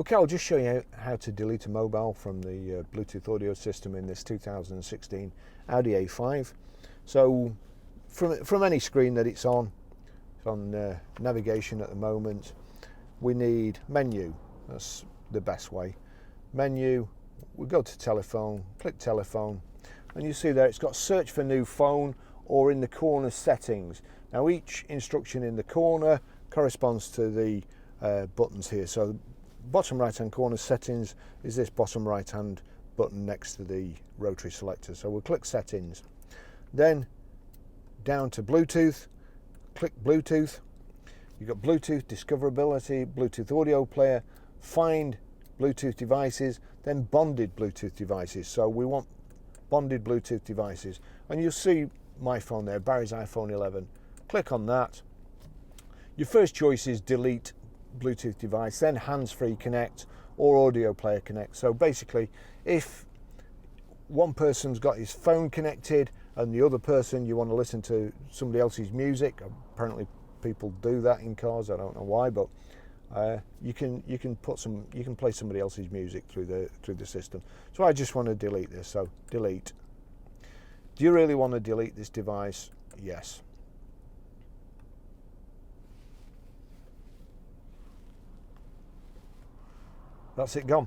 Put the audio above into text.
Okay, I'll just show you how to delete a mobile from the Bluetooth audio system in this 2016 Audi A5. So from any screen that it's on navigation at the moment, we need menu. That's the best way. Menu, we go to telephone, click telephone, and you see there it's got search for new phone or in the corner settings. Now each instruction in the corner corresponds to the buttons here. So bottom right hand corner settings is this bottom right hand button next to the rotary selector. So we'll click settings, then down to Bluetooth, click Bluetooth. You've got Bluetooth discoverability, Bluetooth audio player, find Bluetooth devices, then bonded Bluetooth devices. So we want bonded Bluetooth devices, and you'll see my phone there, Barry's iPhone 11. Click on that. Your first choice is delete Bluetooth device, then hands-free connect or audio player connect. So basically, if one person's got his phone connected and the other person, you want to listen to somebody else's music, apparently people do that in cars, I don't know why, but you can play somebody else's music through the system. So I just want to delete this, so delete. Do you really want to delete this device? Yes. That's it, gone.